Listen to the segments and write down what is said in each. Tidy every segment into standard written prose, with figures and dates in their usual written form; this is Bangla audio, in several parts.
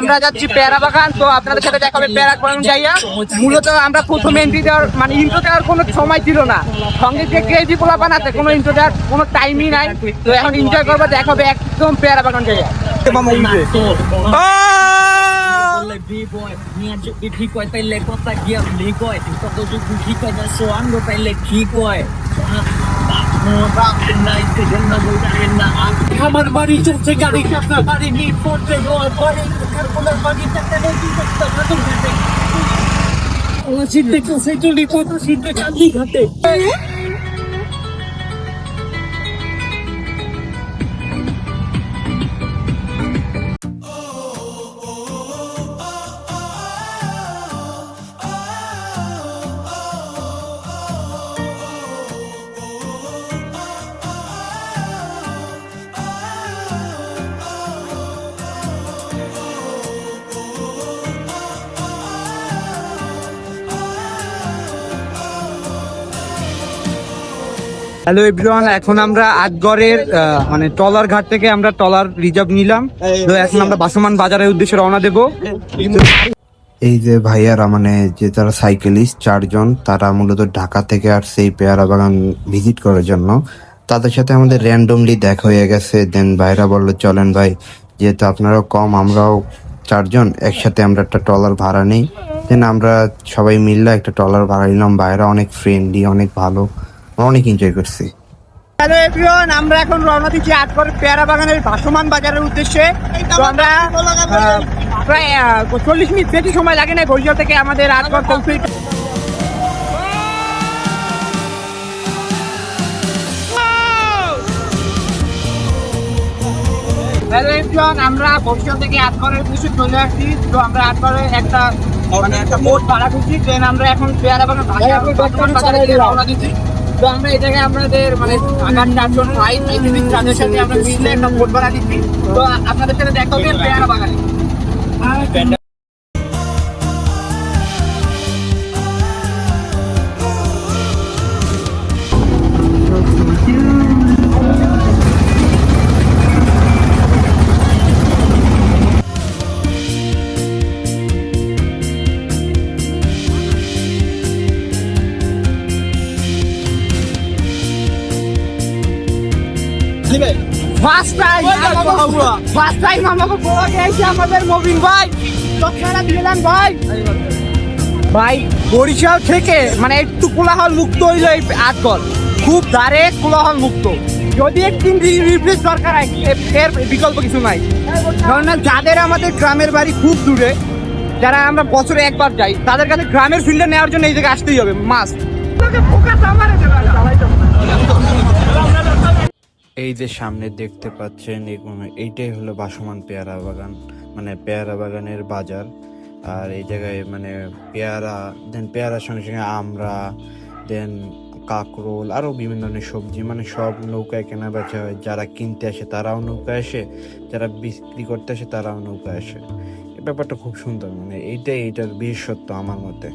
আমরা যাচ্ছি পেয়ারা বাগান। তো আপনাদের সাথে দেখা হবে পেয়ারা বাগান যাইয়া। মূলত আমরা প্রথমে এন্ট্রি দেওয়ার মানে ইন্ট্রো দেওয়ার কোনো সময় ছিল না, সঙ্গে যে ক্রেজি পোলাপান আছে কোনো ইন্ট্রো দেওয়ার কোনো টাইমই নাই। তো এখন এনজয় করবো, দেখা হবে একদম পেয়ারা বাগান যাইয়া। B-boy, niya jo bikoy taile kota gia bikoy, to jo bikoy na so ang go taile bikoy. No rap night ke janna bolta na hamar bari churche gari kapna bari ni forte go bari karpula bagi takne ki takta to gate. O sidde ko se juli ko to sidde kali ghate. Hello everyone, এখন আমরা আটগড়ের মানে টলার ঘাট থেকে আমরা টলার রিজার্ভ নিলাম। তো এখন আমরা বাসমান বাজারের উদ্দেশ্যে রওনা দেব। এই যে ভাইয়ারা মানে যে যারা সাইকেলিস্ট 4 জন, তারা মূলত ঢাকা থেকে আসছে এই পেয়ারা বাগান ভিজিট করার জন্য। তাদের সাথে আমাদের র্যান্ডমলি দেখা হয়ে গেছে। দেন ভাইরা বললো চলেন ভাই, যেহেতু আপনারাও কম আমরাও 4 জন একসাথে আমরা একটা ট্রলার ভাড়া নিই। দেন আমরা সবাই মিললে একটা ট্রলার ভাড়া নিলাম। ভাইরা অনেক ফ্রেন্ডলি, অনেক ভালো, অনেক এনজয় করছি। হ্যালো এভরিওয়ান, আমরা এখন রওনা দিচ্ছি আটগড় পেয়ারা বাগানের ভাসমান বাজারের উদ্দেশ্যে। তো আমরা প্রায় 40 মিনিট বেশি সময় লাগে না বরিশাল থেকে আমাদের আটগড় কমপ্লিট। হ্যালো এভরিওয়ান, আমরা বরিশাল থেকে আটগড়ের উদ্দেশ্যে চলে আসছি। তো আমরা আটগড়ে একটা মানে একটা বোট ভাড়া করছি। দেন আমরা এখন পেয়ারা বাগান বাজারে রওনা দিচ্ছি। তো আমরা এই জায়গায় আমাদের মানে আগান 4 জন ভাই তাদের সাথে আমরা মিলে একটা বোট ভাড়া দিচ্ছি। তো আপনাদের সাথে দেখা হবে পেয়ারা বাগানে। ফার্স্ট টাইম আমাকে গোয়া গেছে আমাদের মবিন ভাই। তো খেলা দিলেন ভাই। ভাই বরিশাল থেকে মানে একটু কোলাহল মুক্ত হইল এই আটগড়, খুব ডাইরেক্ট কোলাহল মুক্ত। যদি একদিন রিপ্লেস দরকার হয় এর বিকল্প কিছু নাই। কারণ যাদের আমাদের গ্রামের বাড়ি খুব দূরে, যারা আমরা বছরে একবার যাই, তাদের কাছে গ্রামের ফিল্ডে নেওয়ার জন্য এই জায়গায় আসতেই হবে মাস্ট। এই যে সামনে দেখতে পাচ্ছেন এইটাই হলো বাসমান পেয়ারা বাগান, মানে পেয়ারা বাগানের বাজার। আর এই জায়গায় মানে পেয়ারা, দেন পেয়ারার সঙ্গে সঙ্গে আমরা, দেন কাঁকরোল, আরও বিভিন্ন ধরনের সবজি, মানে সব নৌকায় কেনা বেচা হয়। যারা কিনতে আসে তারাও নৌকায় আসে, যারা বিক্রি করতে আসে তারাও নৌকায় আসে। এই ব্যাপারটা খুব সুন্দর, মানে এইটার বিশেষত্ব আমার মতে।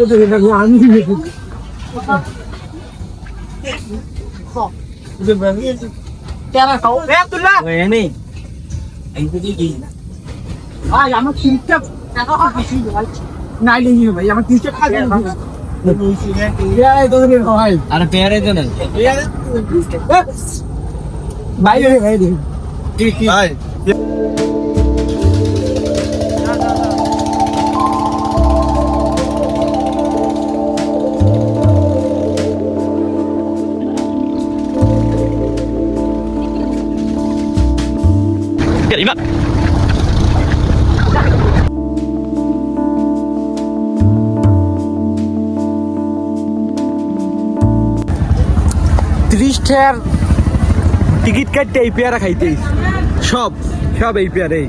তো দেখে দেখো আমি আমার তিনটা টাকা নাই নেই ভাই, আমার তিনটা খাই আর পেয়ারে দেন বাইরে ভাই ভাই।今 30 টাকার টিকিট কাটতে এই পেয়ারা খাইতে সব এই পেয়ারে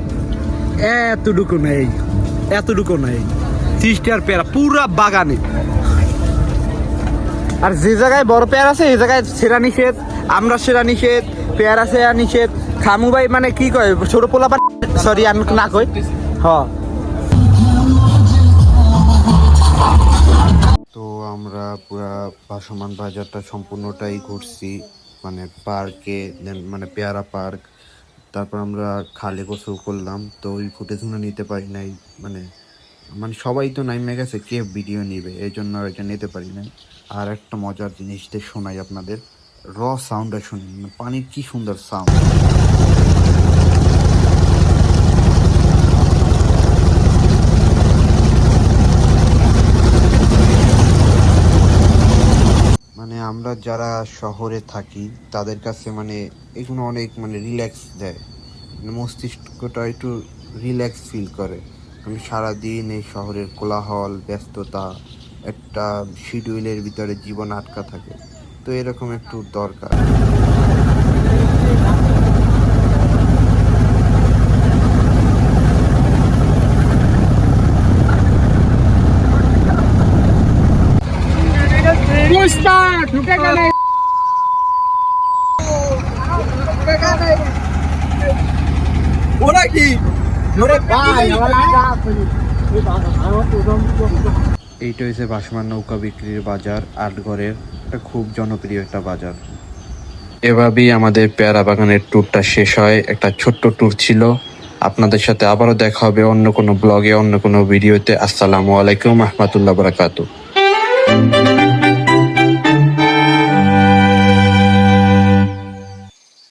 এতটুকু নেই, 30টার পেয়ারা পুরা বাগানে। আর যে জায়গায় বড় পেয়ারা আছে এই জায়গায় সেরা নিষেধ, আমরা সেরা নিষেধ, পেয়ারা সেরা নিষেধ। খামু ভাই মানে কি কয় ছোট পোলা, সরি আমি না কই। তো আমরা পুরা ভাসমান বাজারটা সম্পূর্ণটাই ঘুরছি, মানে পার্কে, দেন মানে পেয়ারা পার্ক, তারপর আমরা খালে গোসল করলাম। তো ওই ফুটেজগুলো নিতে পারি নাই, মানে মানে সবাই তো নাইমে গেছে, কে ভিডিও নিবে, এই জন্য আর এটা নিতে পারি নাই। আর একটা মজার জিনিসটা শোনাই আপনাদের, সাউন্ডটা শুনি, মানে পানির কি সুন্দর সাউন্ড। মানে আমরা যারা শহরে থাকি তাদের কাছে মানে এগুলো অনেক মানে রিল্যাক্স দেয়, মানে মস্তিষ্কটা একটু রিল্যাক্স ফিল করে। আমি সারাদিন এই শহরের কোলাহল ব্যস্ততা একটা শিডিউলের ভিতরে জীবন আটকা থাকে, তো এরকম একটু দরকার। ঢুকে গেলে ওরা কি এইটা হচ্ছে ভাসমান নৌকা বিক্রির বাজার, আটঘরের একটা খুব জনপ্রিয় একটা বাজার। এভাবেই আমাদের পেয়ারা বাগানের ট্যুরটা শেষ হয়, একটা ছোট্ট ট্যুর ছিল। আপনাদের সাথে আবারও দেখা হবে অন্য কোনো ব্লগে, অন্য কোনো ভিডিওতে। আসসালামু আলাইকুম রহমতুল্লাহ বারাকাতুহু।